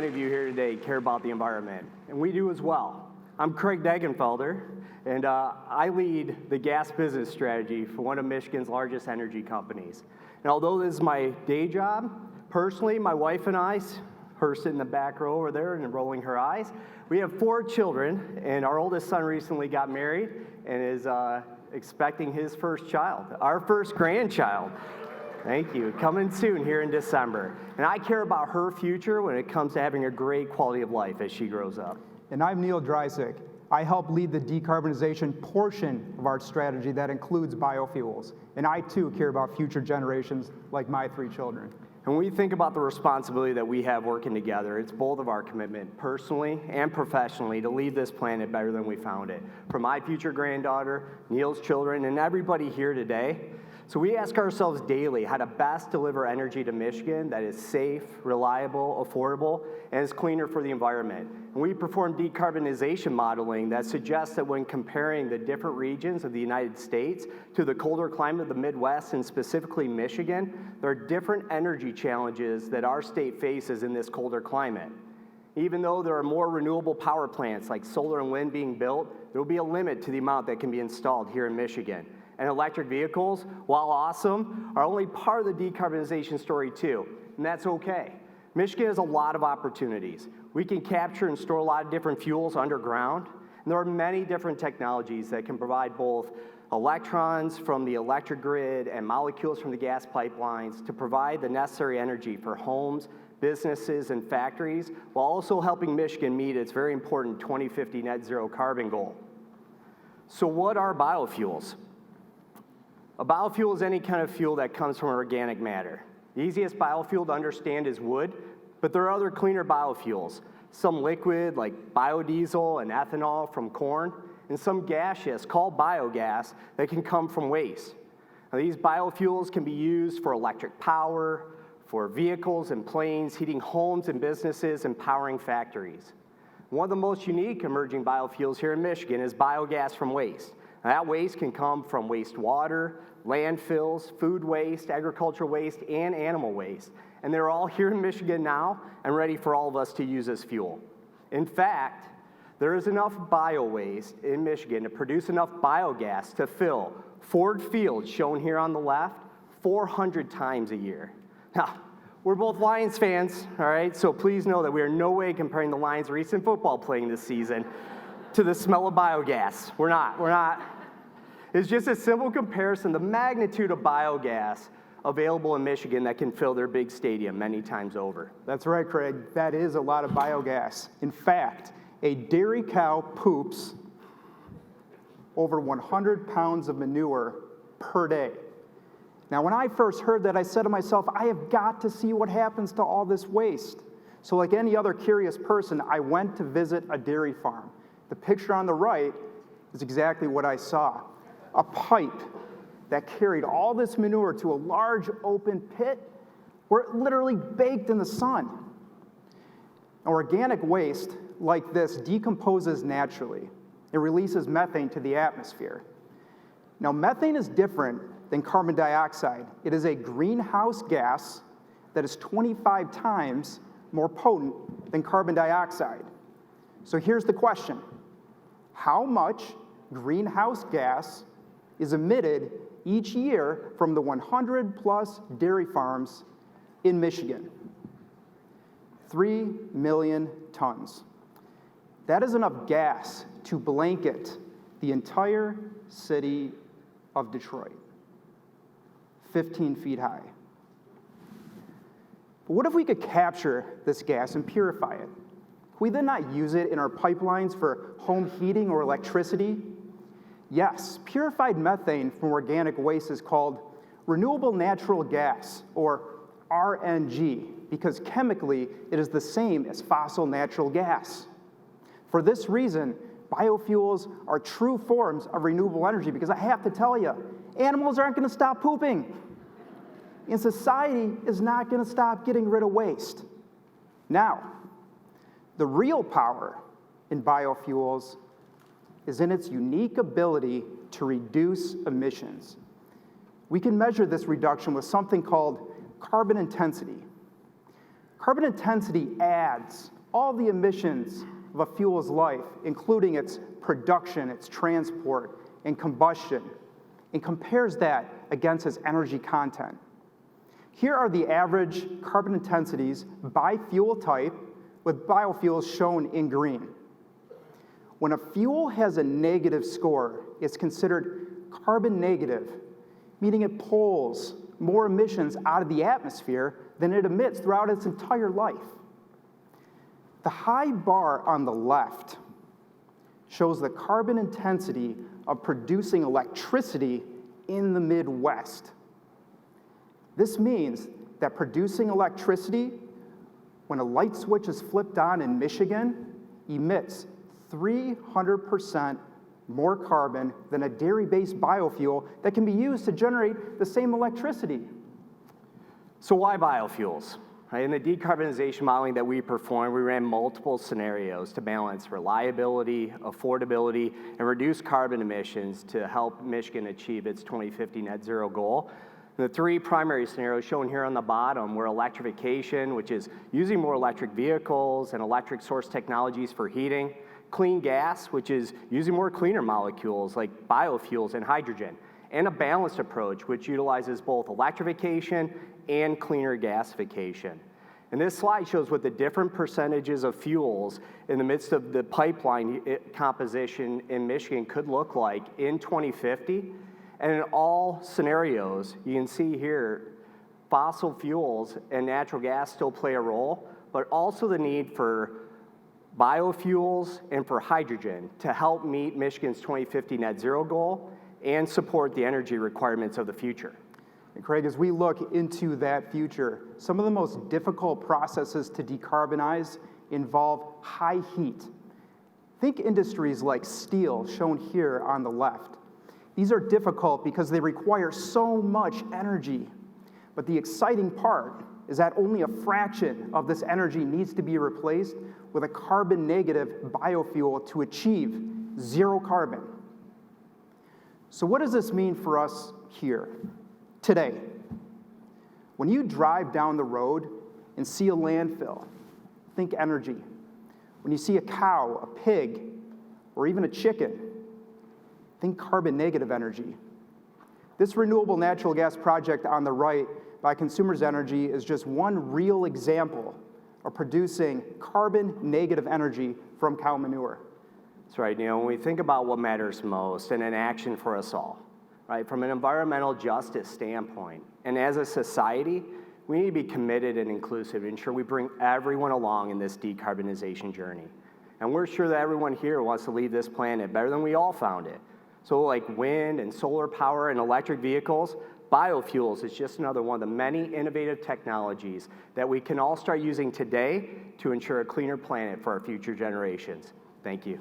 of you here today care about the environment, and we do as well. I'm Craig Degenfelder, and I lead the gas business strategy for one of Michigan's largest energy companies. And although this is my day job, personally, my wife and I, her sitting in the back row over there and rolling her eyes, we have 4 children, and our oldest son recently got married and is expecting his first child, our first grandchild. Thank you. Coming soon here in December. And I care about her future when it comes to having a great quality of life as she grows up. And I'm Neal Dreisig. I help lead the decarbonization portion of our strategy that includes biofuels. And I too care about future generations like my 3 children. And when we think about the responsibility that we have working together, it's both of our commitment, personally and professionally, to leave this planet better than we found it. For my future granddaughter, Neal's children, and everybody here today. So we ask ourselves daily how to best deliver energy to Michigan that is safe, reliable, affordable, and is cleaner for the environment. And we perform decarbonization modeling that suggests that when comparing the different regions of the United States to the colder climate of the Midwest, and specifically Michigan, there are different energy challenges that our state faces in this colder climate. Even though there are more renewable power plants like solar and wind being built, there will be a limit to the amount that can be installed here in Michigan. And electric vehicles, while awesome, are only part of the decarbonization story too, and that's okay. Michigan has a lot of opportunities. We can capture and store a lot of different fuels underground, and there are many different technologies that can provide both electrons from the electric grid and molecules from the gas pipelines to provide the necessary energy for homes, businesses, and factories, while also helping Michigan meet its very important 2050 net zero carbon goal. So what are biofuels? A biofuel is any kind of fuel that comes from organic matter. The easiest biofuel to understand is wood, but there are other cleaner biofuels, some liquid like biodiesel and ethanol from corn, and some gaseous called biogas that can come from waste. Now, these biofuels can be used for electric power, for vehicles and planes, heating homes and businesses, and powering factories. One of the most unique emerging biofuels here in Michigan is biogas from waste. Now, that waste can come from wastewater, landfills, food waste, agricultural waste, and animal waste. And they're all here in Michigan now and ready for all of us to use as fuel. In fact, there is enough bio-waste in Michigan to produce enough biogas to fill Ford Field, shown here on the left, 400 times a year. Now, we're both Lions fans, all right? So please know that we are no way comparing the Lions' recent football playing this season to the smell of biogas. We're not. It's just a simple comparison, the magnitude of biogas available in Michigan that can fill their big stadium many times over. That's right, Craig. That is a lot of biogas. In fact, a dairy cow poops over 100 pounds of manure per day. Now, when I first heard that, I said to myself, I have got to see what happens to all this waste. So like any other curious person, I went to visit a dairy farm. The picture on the right is exactly what I saw. A pipe that carried all this manure to a large open pit where it literally baked in the sun. Organic waste like this decomposes naturally. It releases methane to the atmosphere. Now, methane is different than carbon dioxide. It is a greenhouse gas that is 25 times more potent than carbon dioxide. So here's the question. How much greenhouse gas is emitted each year from the 100 plus dairy farms in Michigan? 3 million tons. That is enough gas to blanket the entire city of Detroit, 15 feet high. But what if we could capture this gas and purify it? Could we then not use it in our pipelines for home heating or electricity? Yes, purified methane from organic waste is called renewable natural gas, or RNG, because chemically it is the same as fossil natural gas. For this reason, biofuels are true forms of renewable energy, because I have to tell you, animals aren't going to stop pooping, and society is not going to stop getting rid of waste. Now, the real power in biofuels is in its unique ability to reduce emissions. We can measure this reduction with something called carbon intensity. Carbon intensity adds all the emissions of a fuel's life, including its production, its transport, and combustion, and compares that against its energy content. Here are the average carbon intensities by fuel type, with biofuels shown in green. When a fuel has a negative score, it's considered carbon negative, meaning it pulls more emissions out of the atmosphere than it emits throughout its entire life. The high bar on the left shows the carbon intensity of producing electricity in the Midwest. This means that producing electricity, when a light switch is flipped on in Michigan, emits 300% more carbon than a dairy-based biofuel that can be used to generate the same electricity. So why biofuels? In the decarbonization modeling that we performed, we ran multiple scenarios to balance reliability, affordability, and reduce carbon emissions to help Michigan achieve its 2050 net zero goal. The three primary scenarios shown here on the bottom were electrification, which is using more electric vehicles and electric source technologies for heating, clean gas, which is using more cleaner molecules like biofuels and hydrogen, and a balanced approach, which utilizes both electrification and cleaner gasification. And this slide shows what the different percentages of fuels in the midst of the pipeline composition in Michigan could look like in 2050. And in all scenarios, you can see here, fossil fuels and natural gas still play a role, but also the need for biofuels and for hydrogen to help meet Michigan's 2050 net zero goal and support the energy requirements of the future. And Craig, as we look into that future, some of the most difficult processes to decarbonize involve high heat. Think industries like steel, shown here on the left. These are difficult because they require so much energy. But the exciting part is that only a fraction of this energy needs to be replaced with a carbon-negative biofuel to achieve zero carbon. So what does this mean for us here, today? When you drive down the road and see a landfill, think energy. When you see a cow, a pig, or even a chicken, think carbon-negative energy. This renewable natural gas project on the right by Consumers Energy is just one real example of producing carbon-negative energy from cow manure. That's right, Neal. When we think about what matters most and an action for us all, right, from an environmental justice standpoint, and as a society, we need to be committed and inclusive to ensure we bring everyone along in this decarbonization journey. And we're sure that everyone here wants to leave this planet better than we all found it. So like wind and solar power and electric vehicles, biofuels is just another one of the many innovative technologies that we can all start using today to ensure a cleaner planet for our future generations. Thank you.